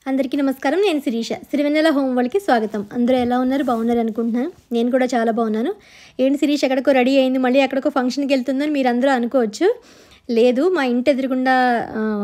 అందరికీ నమస్కారం. నేను శిరీష. సిరివెన్నెల హోమ్ వరల్డ్‌కి స్వాగతం. అందరూ ఎలా ఉన్నారు? బాగున్నారు అనుకుంటున్నాను. నేను కూడా చాలా బాగున్నాను. ఏంటి శిరీష ఎక్కడికో రెడీ అయింది, మళ్ళీ ఎక్కడికో ఫంక్షన్‌కి వెళ్తుందని మీరందరూ అనుకోవచ్చు. లేదు, మా ఇంటి ఎదురుగుండా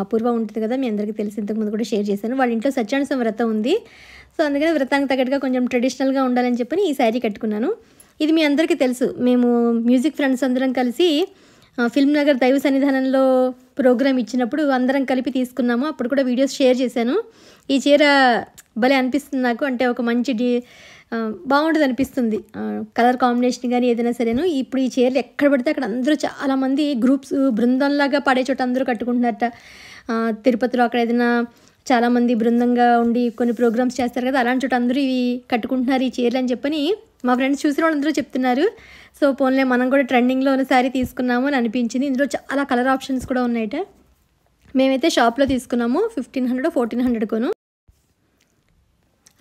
అపూర్వ ఉంటుంది కదా, మీ అందరికీ తెలిసి ఇంతకుముందు కూడా షేర్ చేశాను. వాళ్ళ ఇంట్లో సత్యనారాయణ వ్రతం ఉంది. సో అందుకని వ్రతానికి తగ్గట్టుగా కొంచెం ట్రెడిషనల్గా ఉండాలని చెప్పని ఈ శారీ కట్టుకున్నాను. ఇది మీ అందరికీ తెలుసు, మేము మ్యూజిక్ ఫ్రెండ్స్ అందరం కలిసి ఫిల్మ్ నగర్ దైవ సన్నిధానంలో ప్రోగ్రామ్ ఇచ్చినప్పుడు అందరం కలిపి తీసుకున్నాము. అప్పుడు కూడా వీడియోస్ షేర్ చేశాను. ఈ చీర భలే అనిపిస్తుంది నాకు, అంటే ఒక మంచి బాగుంటుంది అనిపిస్తుంది. కలర్ కాంబినేషన్ కానీ ఏదైనా సరేను. ఇప్పుడు ఈ చీరలు ఎక్కడ పడితే అక్కడ అందరూ చాలామంది గ్రూప్స్ బృందంలాగా పడే చోట అందరూ కట్టుకుంటున్నారట. తిరుపతిలో అక్కడ ఏదైనా చాలామంది బృందంగా ఉండి కొన్ని ప్రోగ్రామ్స్ చేస్తారు కదా, అలాంటి చోట అందరూ ఇవి కట్టుకుంటున్నారు ఈ చీరలు అని చెప్పని మా ఫ్రెండ్స్ చూసిన వాళ్ళందరూ చెప్తున్నారు. సో పోన్లే మనం కూడా ట్రెండింగ్లో ఉన్న శారీ తీసుకున్నాము అని అనిపించింది. ఇందులో చాలా కలర్ ఆప్షన్స్ కూడా ఉన్నాయట. మేమైతే షాప్లో తీసుకున్నాము, 1500 1400 కొను.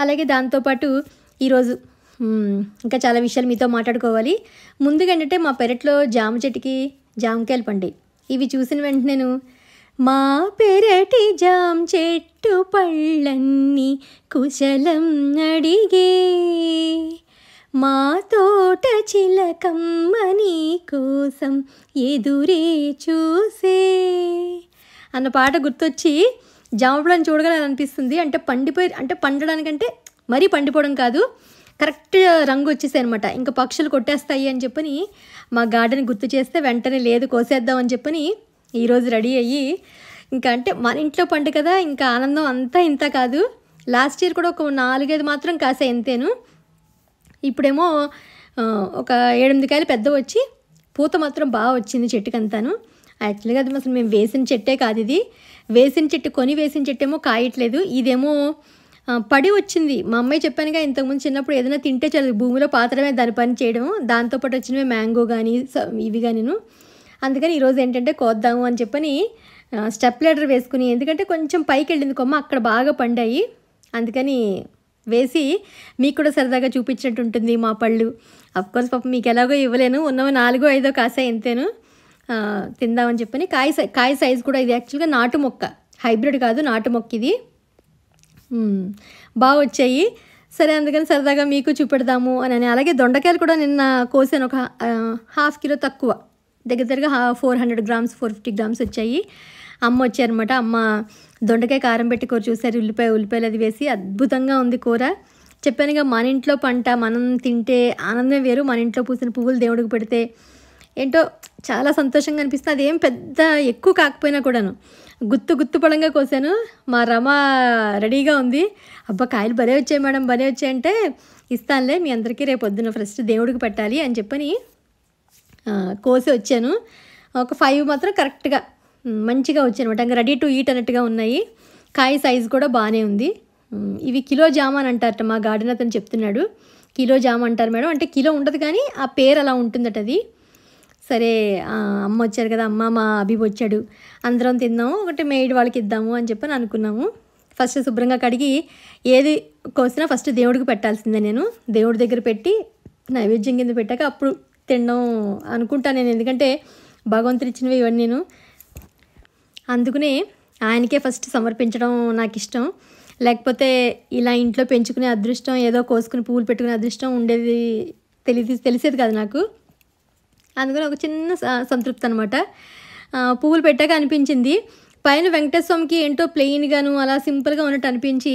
అలాగే దాంతోపాటు ఈరోజు ఇంకా చాలా విషయాలు మీతో మాట్లాడుకోవాలి. ముందుగా ఏంటంటే మా పెరట్లో జామ చెట్టుకి జామకాయలు పండాయి. ఇవి చూసిన వెంటనే నేను మా పెరటి జామ చెట్టు పళ్ళన్నీ కుశలం అడిగే, మా తోట చిలకమ్మ నీ కోసం ఎదురే చూసే అన్న పాట గుర్తొచ్చి జామపళ్ళని చూడగానే అనిపిస్తుంది. అంటే పండిపోయి, అంటే పండడానికంటే మరీ పండిపోవడం కాదు, కరెక్ట్ రంగు వచ్చేసాయి అనమాట. ఇంకా పక్షులు కొట్టేస్తాయి అని చెప్పని మా గార్డెన్ గుర్తు చేస్తే వెంటనే లేదు కోసేద్దాం అని చెప్పని ఈరోజు రెడీ అయ్యి, ఇంకా అంటే మన ఇంట్లో పండు కదా, ఇంకా ఆనందం అంతా ఇంత కాదు. లాస్ట్ ఇయర్ కూడా ఒక 4-5 మాత్రం కాసాయి ఎంతేను. ఇప్పుడేమో ఒక 7-8 కాయలు పెద్ద వచ్చి పూత మాత్రం బాగా వచ్చింది చెట్టుకంతాను. యాక్చువల్గా అది అసలు మేము వేసిన చెట్టే కాదు, ఇది వేసిన చెట్టు, కొని వేసిన చెట్టు ఏమో కాయట్లేదు, ఇదేమో పడి వచ్చింది. మా అమ్మాయి చెప్పానుగా ఇంతకుముందు చిన్నప్పుడు ఏదైనా తింటే చాలు భూమిలో పాతడమే దాని పని చేయడం, దాంతోపాటు వచ్చినవి మ్యాంగో కానీ ఇవి కానీను. అందుకని ఈరోజు ఏంటంటే కోద్దాము అని చెప్పని స్టెప్ లెడర్ వేసుకుని, ఎందుకంటే కొంచెం పైకి వెళ్ళింది కొమ్మ, అక్కడ బాగా పండాయి, అందుకని వేసి మీకు కూడా సరదాగా చూపించినట్టు ఉంటుంది మా పళ్ళు. అఫ్కోర్స్ పాపం మీకు ఎలాగో ఇవ్వలేను, ఉన్నవి 4-5 కాసాయి ఎంతేను. తిందామని చెప్పని కాయ సైజు కూడా ఇది యాక్చువల్గా నాటు మొక్క, హైబ్రిడ్ కాదు, నాటు మొక్క ఇది. బాగా వచ్చాయి. సరే అందుకని సరదాగా మీకు చూపెడదాము అని. అలాగే దొండకాయలు కూడా నిన్న కోసాను, ఒక 1/2 కిలో తక్కువ, దగ్గరగా 400 గ్రామ్స్ 450 గ్రామ్స్ వచ్చాయి. అమ్మ వచ్చారనమాట. అమ్మ దొండకాయ కారం పెట్టి కూర చూసారు, ఉల్లిపాయలు అది వేసి అద్భుతంగా ఉంది కూర. చెప్పానుగా మన ఇంట్లో పంట మనం తింటే ఆనందం వేరు. మన ఇంట్లో పూసిన పువ్వులు దేవుడికి పెడితే ఏంటో చాలా సంతోషంగా అనిపిస్తుంది. అదేం పెద్ద ఎక్కువ కాకపోయినా కూడాను గుత్తు పడంగా కోసాను. మా రమ రెడీగా ఉంది, అబ్బా కాయలు భలే వచ్చాయి మేడం, భలే వచ్చాయంటే ఇస్తానులే మీ అందరికీ, రేపు పొద్దున ఫస్ట్ దేవుడికి పెట్టాలి అని చెప్పని కోసి వచ్చాను. ఒక 5 మాత్రం కరెక్ట్గా మంచిగా వచ్చాయి అనమాట, ఇంకా రెడీ టు ఈట్ అన్నట్టుగా ఉన్నాయి. కాయ సైజు కూడా బాగానే ఉంది. ఇవి కిలో జామ అని అంటారట, మా గార్డెన్ అతను చెప్తున్నాడు. కిలో జామ అంటారు మేడం, అంటే కిలో ఉండదు కానీ ఆ పేరు అలా ఉంటుందట అది. సరే అమ్మ వచ్చారు కదా, అమ్మ మా అభిబ్ వచ్చాడు, అందరం తిందాము, ఒకటి మేడ్ వాళ్ళకి ఇద్దాము అని చెప్పని అనుకున్నాము. ఫస్ట్ శుభ్రంగా కడిగి ఏది కోసినా ఫస్ట్ దేవుడికి పెట్టాల్సిందే. నేను దేవుడి దగ్గర పెట్టి నైవేద్యం కింద పెట్టాక అప్పుడు తినడం అనుకుంటాను నేను, ఎందుకంటే భగవంతుడు ఇచ్చినవి ఇవన్నీ నేను, అందుకనే ఆయనకే ఫస్ట్ సమర్పించడం నాకు ఇష్టం. లేకపోతే ఇలా ఇంట్లో పెంచుకునే అదృష్టం, ఏదో కోసుకుని పువ్వులు పెట్టుకునే అదృష్టం ఉండేది తెలిసేది కాదు నాకు. అందుకని ఒక చిన్న సంతృప్తి అనమాట. పువ్వులు పెట్టాక అనిపించింది, పైన వెంకటేశ్వర స్వామికి ఏంటో ప్లెయిన్గాను అలా సింపుల్గా ఉన్నట్టు అనిపించి,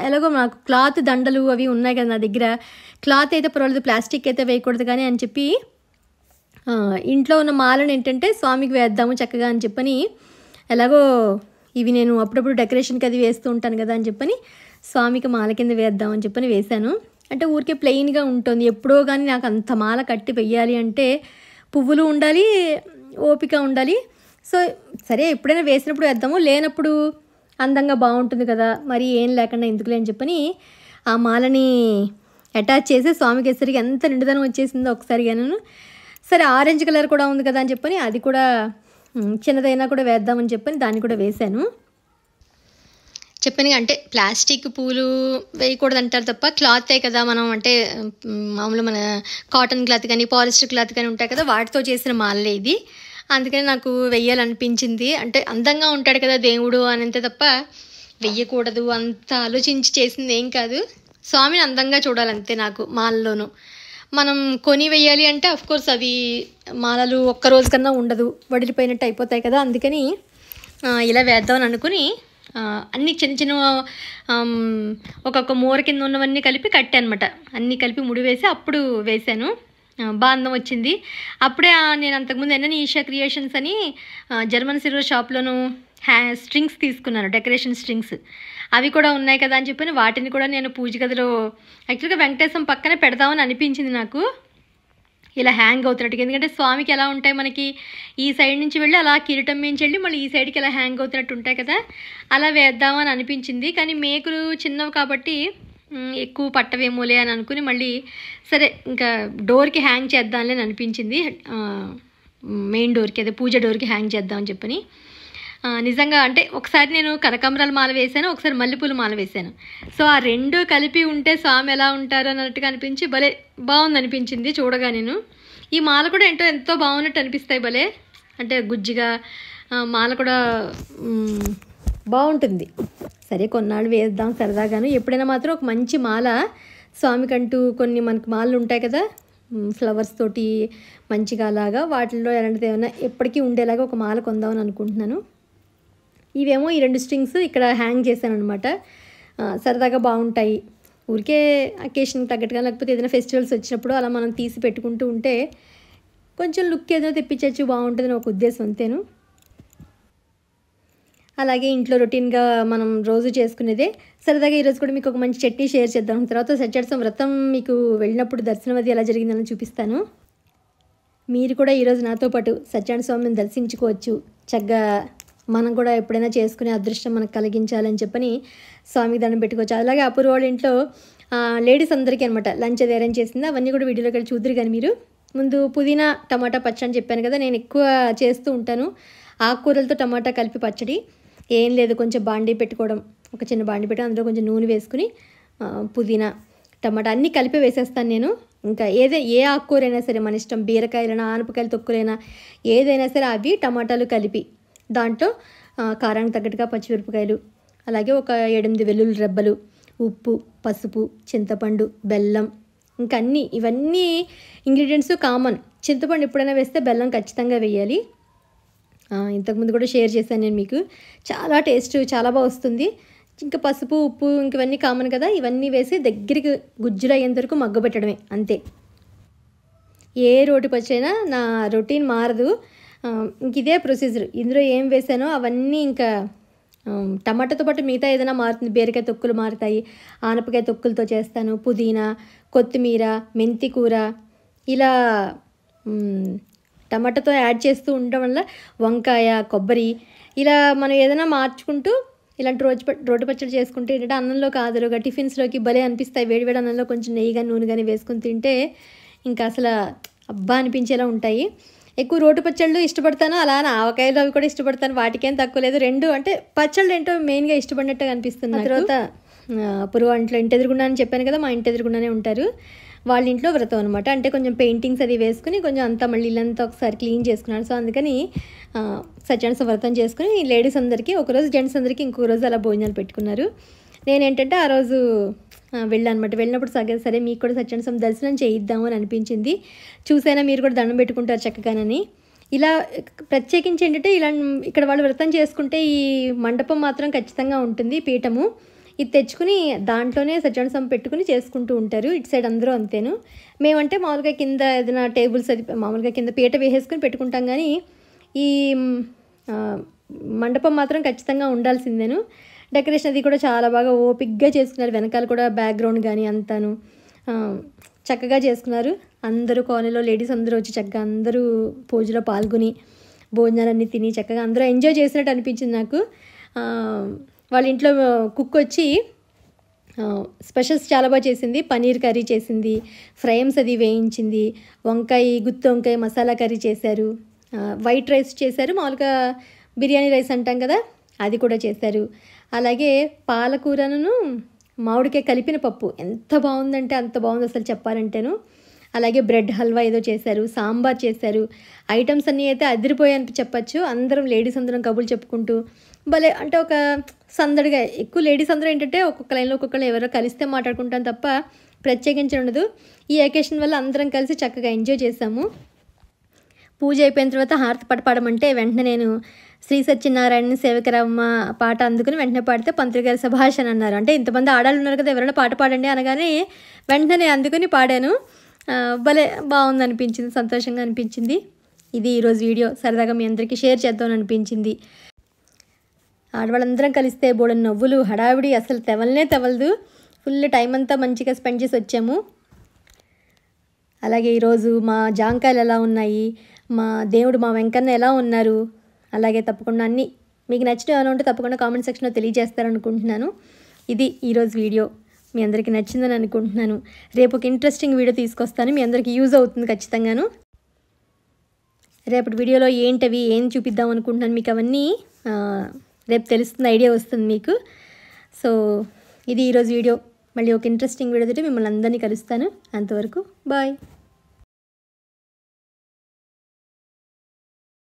ఎలాగో నాకు క్లాత్ దండలు అవి ఉన్నాయి కదా నా దగ్గర, క్లాత్ అయితే పర్వాలేదు ప్లాస్టిక్ అయితే వేయకూడదు కానీ అని చెప్పి ఇంట్లో ఉన్న మాలను ఏంటంటే స్వామికి వేద్దాము చక్కగా అని చెప్పని, ఎలాగో ఇవి నేను అప్పుడప్పుడు డెకరేషన్కి అది వేస్తూ ఉంటాను కదా అని చెప్పని స్వామికి మాల కింద వేద్దామని చెప్పని వేశాను. అంటే ఊరికే ప్లెయిన్గా ఉంటుంది. ఎప్పుడో కానీ నాకు అంత మాల కట్టి వెయ్యాలి అంటే పువ్వులు ఉండాలి, ఓపిక ఉండాలి. సో సరే ఎప్పుడైనా వేసినప్పుడు వేద్దాము, లేనప్పుడు అందంగా బాగుంటుంది కదా, మరి ఏం లేకుండా ఎందుకులే అని చెప్పని ఆ మాలని అటాచ్ చేసి స్వామికి వేసరికి ఎంత నిండుదనం వచ్చేసిందో ఒకసారిగాను. సరే ఆరెంజ్ కలర్ కూడా ఉంది కదా అని చెప్పని అది కూడా చిన్నదైనా కూడా వేద్దామని చెప్పని దాన్ని కూడా వేశాను. చెప్పాను అంటే ప్లాస్టిక్ పూలు వేయకూడదు అంటారు తప్ప, క్లాతే కదా మనం, అంటే మామూలు మన కాటన్ క్లాత్ కానీ పాలిస్టర్ క్లాత్ కానీ ఉంటాయి కదా, వాటితో చేసిన మాలలే ఇది. అందుకని నాకు వెయ్యాలనిపించింది. అంటే అందంగా ఉంటాడు కదా దేవుడు అని అంతే తప్ప వెయ్యకూడదు అంత ఆలోచించి చేసింది ఏం కాదు. స్వామిని అందంగా చూడాలంతే నాకు మాలలోను. మనం కొని వెయ్యాలి అంటే కోర్స్ అవి మాలలు ఒక్క రోజు కన్నా ఉండదు, వడిలిపోయినట్టు అయిపోతాయి కదా. అందుకని ఇలా వేద్దామని అనుకుని అన్నీ చిన్న చిన్న ఒక్కొక్క మూర కింద ఉన్నవన్నీ కలిపి కట్టాను అనమాట. అన్నీ కలిపి ముడి వేసి అప్పుడు వేశాను. బాగా అందం వచ్చింది. అప్పుడే నేను అంతకుముందు ఎన్ఎన్ ఈషా క్రియేషన్స్ అని జర్మన్ సిల్వర్ షాప్లోను స్ట్రింగ్స్ తీసుకున్నాను, డెకరేషన్ స్ట్రింగ్స్. అవి కూడా ఉన్నాయి కదా అని చెప్పి వాటిని కూడా నేను పూజ గదిలో యాక్చువల్గా వెంకటేశ్వరం పక్కనే పెడదామని అనిపించింది నాకు, ఇలా హ్యాంగ్ అవుతున్నట్టుగా. ఎందుకంటే స్వామికి ఎలా ఉంటాయి మనకి ఈ సైడ్ నుంచి వెళ్ళి అలా కిరీటం మించి వెళ్ళి మళ్ళీ ఈ సైడ్కి ఇలా హ్యాంగ్ అవుతున్నట్టు ఉంటాయి కదా, అలా వేద్దామని అనిపించింది. కానీ మేకులు చిన్నవి కాబట్టి ఎక్కువ పట్టవేమోలే అని అనుకుని మళ్ళీ సరే ఇంకా డోర్కి హ్యాంగ్ చేద్దాంలే అని అనిపించింది. మెయిన్ డోర్కి, అదే పూజ డోర్కి హ్యాంగ్ చేద్దామని చెప్పని. నిజంగా అంటే ఒకసారి నేను కనకాంబరాల మాల వేశాను, ఒకసారి మల్లెపూల మాల వేశాను. సో ఆ రెండు కలిపి ఉంటే స్వామి ఎలా ఉంటారు అన్నట్టుగా అనిపించి భలే బాగుంది అనిపించింది చూడగా. నేను ఈ మాల కూడా ఎంతో బాగున్నట్టు అనిపిస్తాయి భలే, అంటే గుజ్జిగా మాల కూడా బాగుంటుంది. సరే కొన్నాళ్ళు వేద్దాం సరదాగాను. ఎప్పుడైనా మాత్రం ఒక మంచి మాల స్వామికంటూ కొన్ని మనకు మాలలు ఉంటాయి కదా ఫ్లవర్స్ తోటి మంచిగా అలాగా, వాటిల్లో ఎలాంటిది ఏమైనా ఎప్పటికీ ఉండేలాగా ఒక మాల కొందామని అనుకుంటున్నాను. ఇవేమో ఈ 2 స్ట్రింగ్స్ ఇక్కడ హ్యాంగ్ చేశాను అనమాట. సరదాగా బాగుంటాయి, ఊరికే అకేషన్కి తగ్గట్టుగా లేకపోతే ఏదైనా ఫెస్టివల్స్ వచ్చినప్పుడు అలా మనం తీసి పెట్టుకుంటూ ఉంటే కొంచెం లుక్ ఏదో తెప్పించవచ్చు, బాగుంటుందని ఒక ఉద్దేశం అంతేను. అలాగే ఇంట్లో రొటీన్గా మనం రోజు చేసుకునేదే సరదాగా ఈరోజు కూడా మీకు ఒక మంచి చట్నీ షేర్ చేద్దాం. తర్వాత సత్యనారాయణ వ్రతం మీకు వెళ్ళినప్పుడు దర్శనం అది ఎలా జరిగిందని చూపిస్తాను. మీరు కూడా ఈరోజు నాతో పాటు సత్యనారాయణ స్వామిని దర్శించుకోవచ్చు. చక్కగా మనం కూడా ఎప్పుడైనా చేసుకునే అదృష్టం మనకు కలిగించాలని చెప్పని స్వామికి దండం పెట్టుకోవచ్చు. అలాగే అపూర్వ వాళ్ళ ఇంట్లో లేడీస్ అందరికీ అనమాట లంచ్ అది అరేంజ్ చేసింది. అవన్నీ కూడా వీడియోలో కలిసి చూద్దరు. కానీ మీరు ముందు పుదీనా టమాటా పచ్చడి అని చెప్పాను కదా, నేను ఎక్కువ చేస్తూ ఉంటాను ఆకుకూరలతో టమాటా కలిపి పచ్చడి. ఏం లేదు, కొంచెం బాండీ పెట్టుకోవడం, ఒక చిన్న బాండీ పెట్టి అందులో కొంచెం నూనె వేసుకుని పుదీనా టమాటా అన్నీ కలిపి వేసేస్తాను నేను. ఇంకా ఏ ఆకుకూరైనా సరే మన ఇష్టం, బీరకాయలైనా ఆనపకాయల తొక్కులైనా ఏదైనా సరే అవి టమాటాలు కలిపి దాంట్లో కారానికి తగ్గట్టుగా పచ్చిమిరపకాయలు, అలాగే ఒక 7-8 వెల్లుల్లి రెబ్బలు, ఉప్పు, పసుపు, చింతపండు, బెల్లం, ఇంకా ఇవన్నీ ఇంగ్రీడియంట్స్ కామన్. చింతపండు ఎప్పుడైనా వేస్తే బెల్లం ఖచ్చితంగా వేయాలి. ఇంతకుముందు కూడా షేర్ చేశాను నేను మీకు. చాలా టేస్ట్ చాలా బాగా వస్తుంది. ఇంకా పసుపు, ఉప్పు ఇంక ఇవన్నీ కామన్ కదా, ఇవన్నీ వేసి దగ్గరికి గుజ్జులు అయ్యేంత వరకు మగ్గబెట్టడమే అంతే. ఏ రోటి పచ్చైనా నా రొటీన్ మారదు, ఇంక ఇదే ప్రొసీజర్. ఇందులో ఏం వేసానో అవన్నీ ఇంకా టమాటాతో పాటు మిగతా ఏదైనా మారుతుంది. బీరకాయ తొక్కులు మారుతాయి, ఆనపకాయ తొక్కులతో చేస్తాను, పుదీనా, కొత్తిమీర, మెంతి కూర ఇలా టమాటాతో యాడ్ చేస్తూ ఉండడం వల్ల వంకాయ, కొబ్బరి ఇలా మనం ఏదైనా మార్చుకుంటూ ఇలాంటి రోటి పచ్చడి చేసుకుంటే ఏంటంటే అన్నంలో కాదురుగా టిఫిన్స్లోకి భలే అనిపిస్తాయి. వేడివేడి అన్నంలో కొంచెం నెయ్యి కానీ నూనె కానీ వేసుకొని తింటే ఇంకా అసలు అబ్బా అనిపించేలా ఉంటాయి. ఎక్కువ రోటి పచ్చళ్ళు ఇష్టపడతాను, అలా ఆవకాయలు అవి కూడా ఇష్టపడతాను, వాటికేం తక్కువ లేదు. రెండు అంటే పచ్చళ్ళు ఏంటో మెయిన్గా ఇష్టపడినట్టుగా అనిపిస్తుంది. తర్వాత అపూర్వ ఇంట్లో ఇంటి ఎదురుగుండా అని చెప్పాను కదా, మా ఇంటి ఎదురుగుండానే ఉంటారు. వాళ్ళ ఇంట్లో వ్రతం అనమాట. అంటే కొంచెం పెయింటింగ్స్ అది వేసుకుని కొంచెం అంతా మళ్ళీ ఇల్లంతా ఒకసారి క్లీన్ చేసుకున్నాడు. సో అందుకని సత్యనారాయణ వ్రతం చేసుకుని లేడీస్ అందరికీ ఒకరోజు, జెంట్స్ అందరికీ ఇంకొక రోజు అలా భోజనాలు పెట్టుకున్నారు. నేనేంటంటే ఆ రోజు వెళ్ళానమాట. వెళ్ళినప్పుడు సరే మీకు కూడా సత్యనారాయణ దర్శనం చేయిద్దాము అని అనిపించింది. చూసైనా మీరు కూడా దండం పెట్టుకుంటారు చక్కగానని. ఇలా ప్రత్యేకించి ఏంటంటే ఇలా ఇక్కడ వాళ్ళు వ్రతం చేసుకుంటే ఈ మండపం మాత్రం ఖచ్చితంగా ఉంటుంది, పీఠము. ఇది తెచ్చుకుని దాంట్లోనే సత్యనారాయణ పెట్టుకుని చేసుకుంటూ ఉంటారు. ఇటు సైడ్ అందరూ అంతేను. మేమంటే మామూలుగా కింద ఏదైనా టేబుల్స్ అది మామూలుగా కింద పీట వేసేసుకుని పెట్టుకుంటాం. కానీ ఈ మండపం మాత్రం ఖచ్చితంగా ఉండాల్సిందేను. డెకరేషన్ అది కూడా చాలా బాగా ఓపిక్గా చేసుకున్నారు. వెనకాల కూడా బ్యాక్గ్రౌండ్ కానీ అంతాను చక్కగా చేసుకున్నారు. అందరూ కాలనీలో లేడీస్ అందరూ వచ్చి చక్కగా అందరూ పూజలో పాల్గొని భోజనాలన్నీ తిని చక్కగా అందరూ ఎంజాయ్ చేసినట్టు అనిపించింది నాకు. వాళ్ళ ఇంట్లో కుక్ వచ్చి స్పెషల్స్ చాలా బాగా చేసింది. పనీర్ కర్రీ చేసింది, ఫ్రైమ్స్ అది వేయించింది, గుత్తి వంకాయ మసాలా కర్రీ చేశారు, వైట్ రైస్ చేశారు, మామూలుగా బిర్యానీ రైస్ అంటాం కదా అది కూడా చేశారు. అలాగే పాలకూరను మామిడికాయ కలిపిన పప్పు ఎంత బాగుందంటే అంత బాగుంది అసలు చెప్పాలంటేను. అలాగే బ్రెడ్ హల్వా ఏదో చేశారు, సాంబార్ చేశారు. ఐటమ్స్ అన్నీ అయితే అదిరిపోయాయని చెప్పచ్చు. అందరం లేడీస్ అందరం కబుర్లు చెప్పుకుంటూ భలే అంటే ఒక సందడిగా ఎక్కువ లేడీస్ అందరూ ఏంటంటే ఒక్కొక్క లైన్లో ఒక్కొక్కరు ఎవరో కలిస్తే మాట్లాడుకుంటాం తప్ప ప్రత్యేకించి ఉండదు. ఈ అకేషన్ వల్ల అందరం కలిసి చక్కగా ఎంజాయ్ చేసాము. పూజ అయిపోయిన తర్వాత హారతి పాట పాడమంటే వెంటనే నేను శ్రీ సత్యనారాయణ సేవకరమ్మ పాట అందుకుని వెంటనే పాడితే పంతులు గారు శభాష్ అని అన్నారు. అంటే ఇంతమంది ఆడాళ్ళు ఉన్నారు కదా, ఎవరైనా పాట పాడండి అనగానే వెంటనే అందుకుని పాడాను. భలే బాగుంది అనిపించింది, సంతోషంగా అనిపించింది. ఇది ఈరోజు వీడియో, సరదాగా మీ అందరికీ షేర్ చేద్దామని అనిపించింది. ఆడవాళ్ళందరం కలిస్తే బోడని నవ్వులు హడావిడి అసలు తెవలదు. ఫుల్ టైం అంతా మంచిగా స్పెండ్ చేసి వచ్చాము. అలాగే ఈరోజు మా జాంకాయలు ఎలా ఉన్నాయి, మా దేవుడు మా వెంకన్న ఎలా ఉన్నారు, అలాగే తప్పకుండా అన్నీ మీకు నచ్చినవి ఏమైనా ఉంటే తప్పకుండా కామెంట్ సెక్షన్లో తెలియజేస్తారనుకుంటున్నాను. ఇది ఈరోజు వీడియో మీ అందరికీ నచ్చిందని అనుకుంటున్నాను. రేపు ఒక ఇంట్రెస్టింగ్ వీడియో తీసుకొస్తాను, మీ అందరికీ యూజ్ అవుతుంది ఖచ్చితంగాను. రేపటి వీడియోలో ఏం చూపిద్దాం అనుకుంటున్నాను మీకు అవన్నీ రేపు తెలుస్తుంది, ఐడియా వస్తుంది మీకు. సో ఇది ఈరోజు వీడియో. మళ్ళీ ఒక ఇంట్రెస్టింగ్ వీడియో తోటి మిమ్మల్ని అందరినీ కలుస్తాను. అంతవరకు బాయ్.